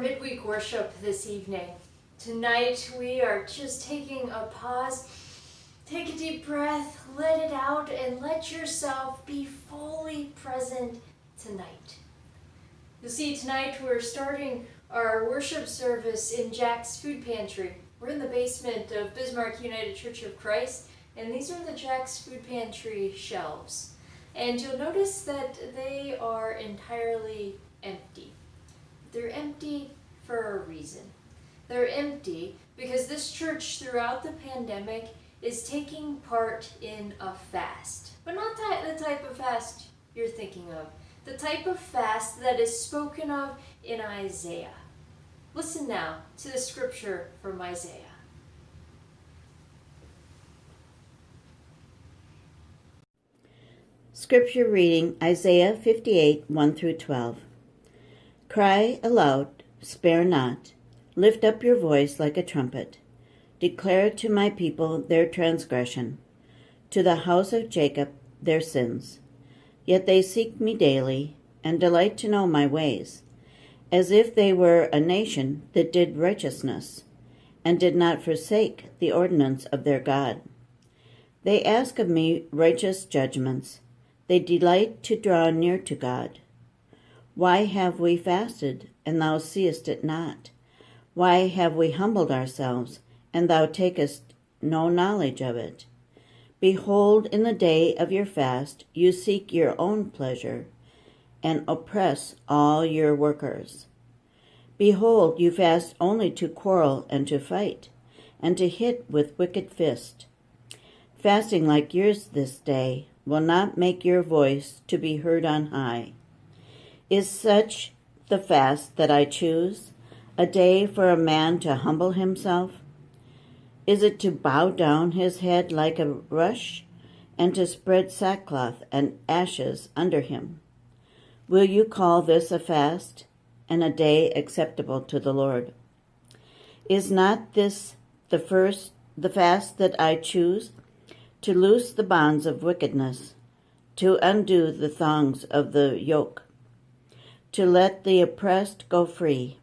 our midweek worship this evening. Tonight we are just taking a pause. Take a deep breath, let it out, and let yourself be fully present tonight. You'll see tonight we're starting our worship service in Jack's Food Pantry. We're in the basement of Bismarck United Church of Christ, and these are the Jack's Food Pantry shelves. And you'll notice that they are entirely empty. They're empty for a reason. They're empty because this church throughout the pandemic is taking part in a fast. But not the type of fast you're thinking of. The type of fast that is spoken of in Isaiah. Listen now to the scripture from Isaiah. Scripture reading, Isaiah 58, 1-12. Cry aloud, spare not. Lift up your voice like a trumpet. Declare to my people their transgression, to the house of Jacob their sins. Yet they seek me daily, and delight to know my ways, as if they were a nation that did righteousness, and did not forsake the ordinance of their God. They ask of me righteous judgments. They delight to draw near to God. Why have we fasted, and thou seest it not? Why have we humbled ourselves, and thou takest no knowledge of it? Behold, in the day of your fast you seek your own pleasure, and oppress all your workers. Behold, you fast only to quarrel and to fight, and to hit with wicked fist. Fasting like yours this day will not make your voice to be heard on high. Is such the fast that I choose, a day for a man to humble himself? Is it to bow down his head like a rush, and to spread sackcloth and ashes under him? Will you call this a fast, and a day acceptable to the Lord? Is not this the fast that I choose, to loose the bonds of wickedness, to undo the thongs of the yoke, to let the oppressed go free?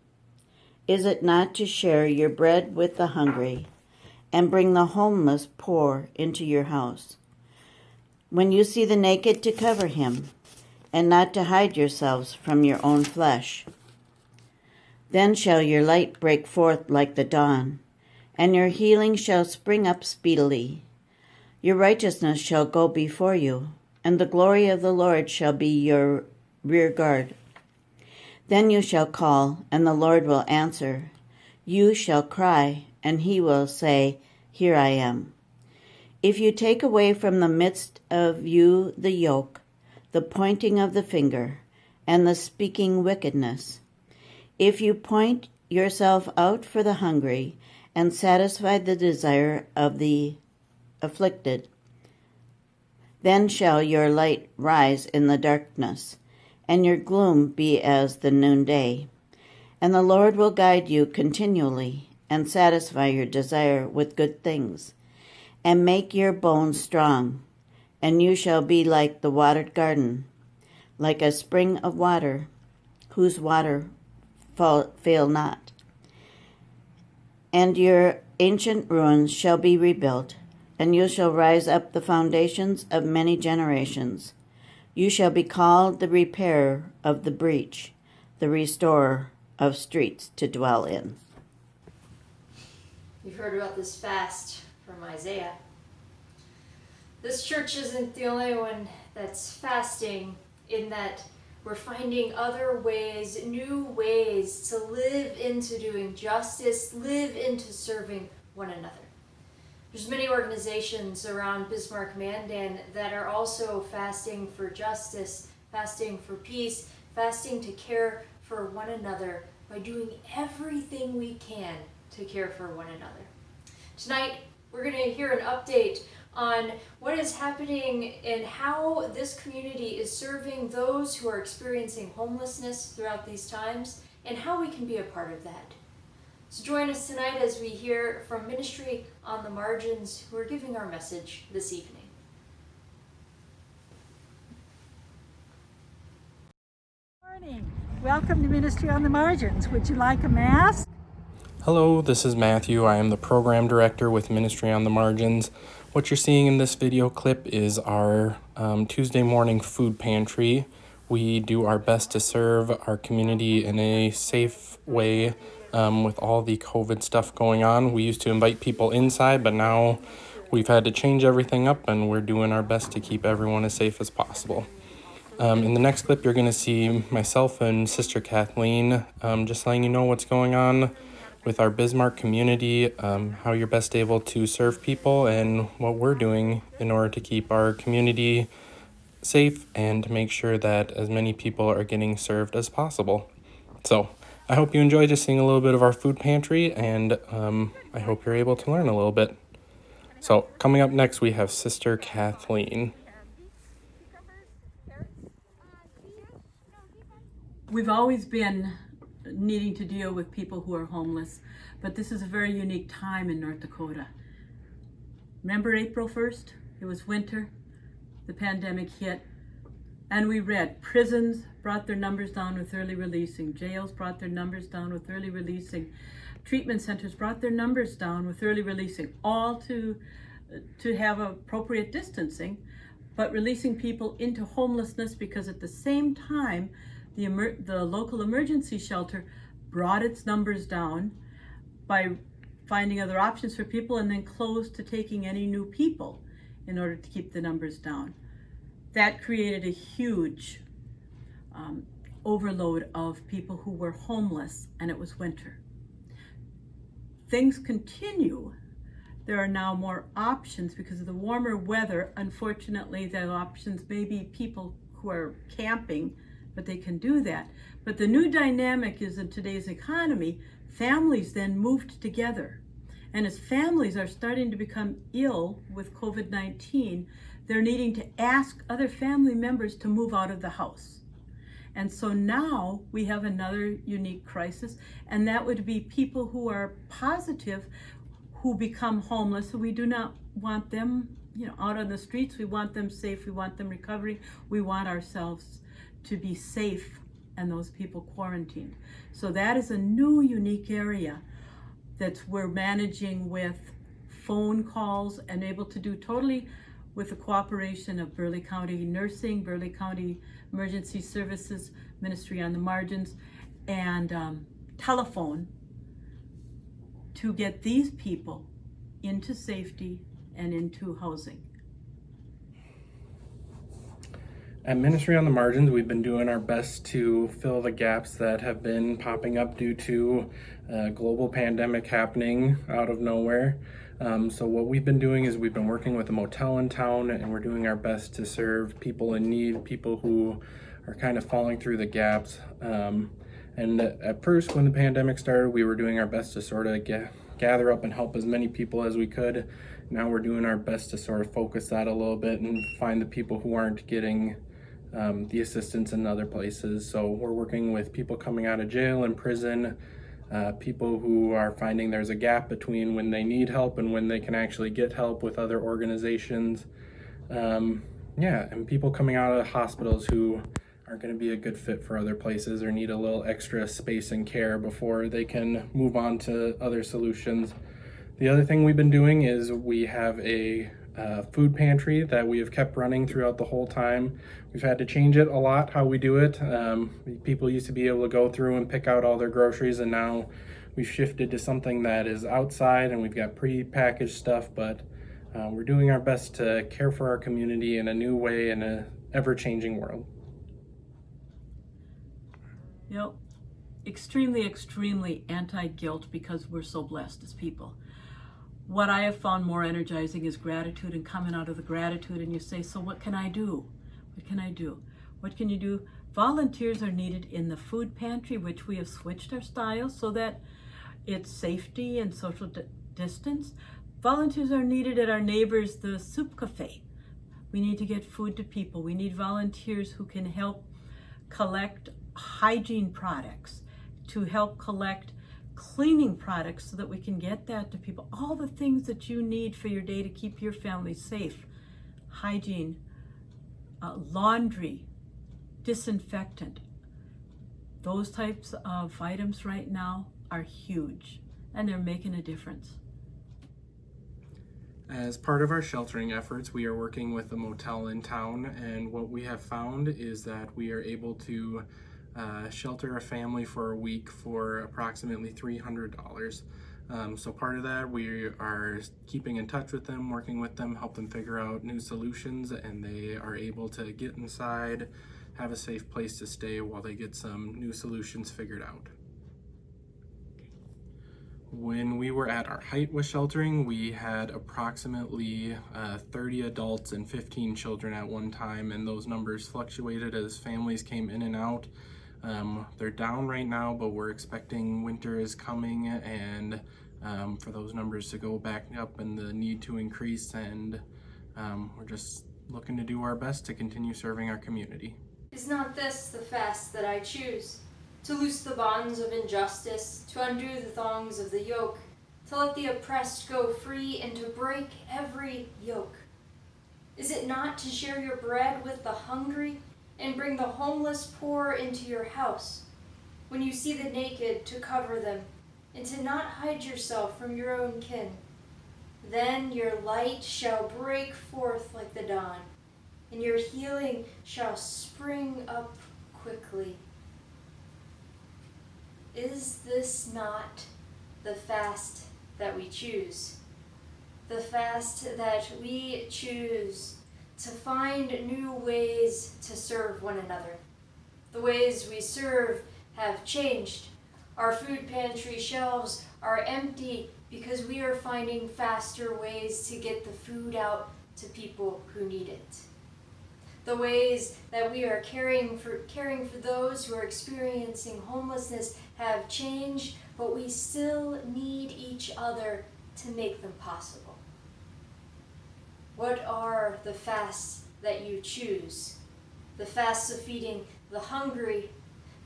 Is it not to share your bread with the hungry, and bring the homeless poor into your house? When you see the naked, to cover him, and not to hide yourselves from your own flesh. Then shall your light break forth like the dawn, and your healing shall spring up speedily. Your righteousness shall go before you, and the glory of the Lord shall be your rear guard. Then you shall call, and the Lord will answer. You shall cry, and he will say, Here I am. If you take away from the midst of you the yoke, the pointing of the finger, and the speaking wickedness, if you point yourself out for the hungry, and satisfy the desire of the afflicted, then shall your light rise in the darkness, and your gloom be as the noonday. And the Lord will guide you continually, and satisfy your desire with good things, and make your bones strong. And you shall be like the watered garden, like a spring of water, whose water fail not. And your ancient ruins shall be rebuilt, and you shall rise up the foundations of many generations. You shall be called the repairer of the breach, the restorer of streets to dwell in. You've heard about this fast from Isaiah. This church isn't the only one that's fasting, in that we're finding other ways, new ways to live into doing justice, live into serving one another. There's many organizations around Bismarck-Mandan that are also fasting for justice, fasting for peace, fasting to care for one another by doing everything we can to care for one another. Tonight, we're going to hear an update on what is happening and how this community is serving those who are experiencing homelessness throughout these times, and how we can be a part of that. So join us tonight as we hear from Ministry on the Margins, who are giving our message this evening. Morning. Welcome to Ministry on the Margins. Would you like a mask? Hello, this is Matthew. I am the program director with Ministry on the Margins. What you're seeing in this video clip is our Tuesday morning food pantry. We do our best to serve our community in a safe way with all the COVID stuff going on. We used to invite people inside, but now we've had to change everything up, and we're doing our best to keep everyone as safe as possible. In the next clip, you're going to see myself and Sister Kathleen just letting you know what's going on with our Bismarck community, how you're best able to serve people, and what we're doing in order to keep our community safe and to make sure that as many people are getting served as possible. So I hope you enjoy just seeing a little bit of our food pantry, and I hope you're able to learn a little bit. So coming up next, we have Sister Kathleen. We've always been needing to deal with people who are homeless, but this is a very unique time in North Dakota. Remember April 1st? It was winter, the pandemic hit, and we read prisons brought their numbers down with early releasing, jails brought their numbers down with early releasing, treatment centers brought their numbers down with early releasing, all to have appropriate distancing, but releasing people into homelessness because at the same time, the local emergency shelter brought its numbers down by finding other options for people and then closed to taking any new people in order to keep the numbers down. That created a huge overload of people who were homeless, and it was winter. Things continue. There are now more options because of the warmer weather. Unfortunately, the options may be people who are camping, but they can do that. But the new dynamic is in today's economy, families then moved together. And as families are starting to become ill with COVID-19, they're needing to ask other family members to move out of the house. And so now we have another unique crisis, and that would be people who are positive who become homeless. So we do not want them, out on the streets. We want them safe. We want them recovering. We want ourselves to be safe and those people quarantined. So that is a new unique area that we're managing with phone calls and able to do totally with the cooperation of Burleigh County Nursing, Burleigh County Emergency Services, Ministry on the Margins, and telephone to get these people into safety and into housing. At Ministry on the Margins, we've been doing our best to fill the gaps that have been popping up due to a global pandemic happening out of nowhere. So what we've been doing is we've been working with a motel in town, and we're doing our best to serve people in need, people who are kind of falling through the gaps. And at first, when the pandemic started, we were doing our best to sort of gather up and help as many people as we could. Now we're doing our best to sort of focus that a little bit and find the people who aren't getting the assistance in other places. So we're working with people coming out of jail and prison, people who are finding there's a gap between when they need help and when they can actually get help with other organizations. And people coming out of hospitals who aren't going to be a good fit for other places or need a little extra space and care before they can move on to other solutions. The other thing we've been doing is we have a food pantry that we have kept running throughout the whole time. We've had to change it a lot, how we do it. People used to be able to go through and pick out all their groceries, and now we've shifted to something that is outside, and we've got pre-packaged stuff, but we're doing our best to care for our community in a new way in an ever-changing world. Extremely anti-guilt because we're so blessed as people. What I have found more energizing is gratitude, and coming out of the gratitude, and you say, so what can I do? What can I do? What can you do? Volunteers are needed in the food pantry, which we have switched our styles so that it's safety and social distance. Volunteers are needed at our neighbors, the soup cafe. We need to get food to people. We need volunteers who can help collect hygiene products, to help collect cleaning products so that we can get that to people. All the things that you need for your day to keep your family safe. Hygiene, laundry, disinfectant. Those types of items right now are huge, and they're making a difference. As part of our sheltering efforts, we are working with a motel in town, and what we have found is that we are able to shelter a family for a week for approximately $300. So part of that, we are keeping in touch with them, working with them, help them figure out new solutions, and they are able to get inside, have a safe place to stay while they get some new solutions figured out. When we were at our height with sheltering, we had approximately 30 adults and 15 children at one time, and those numbers fluctuated as families came in and out. They're down right now, but we're expecting winter is coming, and for those numbers to go back up and the need to increase, and we're just looking to do our best to continue serving our community. Is not this the fast that I choose? To loose the bonds of injustice, to undo the thongs of the yoke, to let the oppressed go free, and to break every yoke? Is it not to share your bread with the hungry, and bring the homeless poor into your house? When you see the naked, to cover them, and to not hide yourself from your own kin? Then your light shall break forth like the dawn, and your healing shall spring up quickly. Is this not the fast that we choose? The fast that we choose to find new ways to serve one another. The ways we serve have changed. Our food pantry shelves are empty because we are finding faster ways to get the food out to people who need it. The ways that we are caring for those who are experiencing homelessness have changed, but we still need each other to make them possible. What are the fasts that you choose? The fasts of feeding the hungry,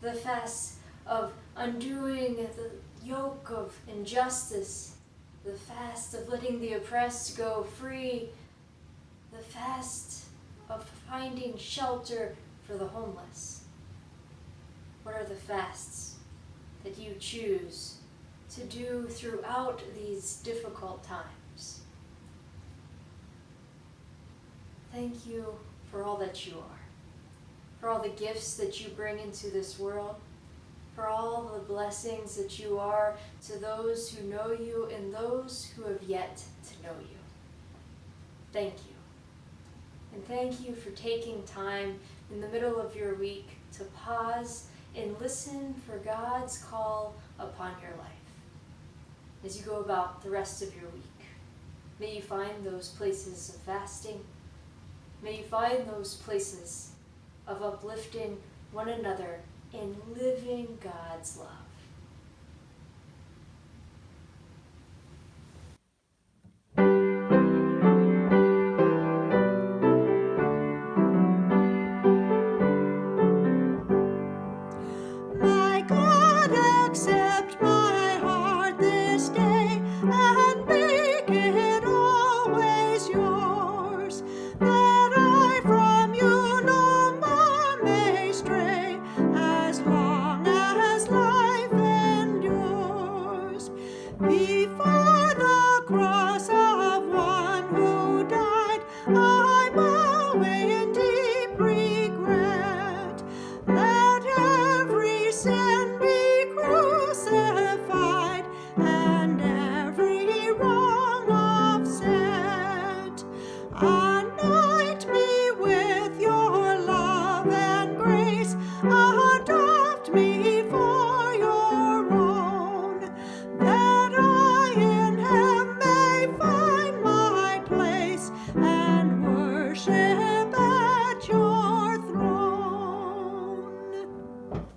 the fasts of undoing the yoke of injustice, the fast of letting the oppressed go free, the fast of finding shelter for the homeless. What are the fasts that you choose to do throughout these difficult times? Thank you for all that you are, for all the gifts that you bring into this world, for all the blessings that you are to those who know you and those who have yet to know you. Thank you. And thank you for taking time in the middle of your week to pause and listen for God's call upon your life. As you go about the rest of your week, may you find those places of fasting. May you find those places of uplifting one another and living God's love.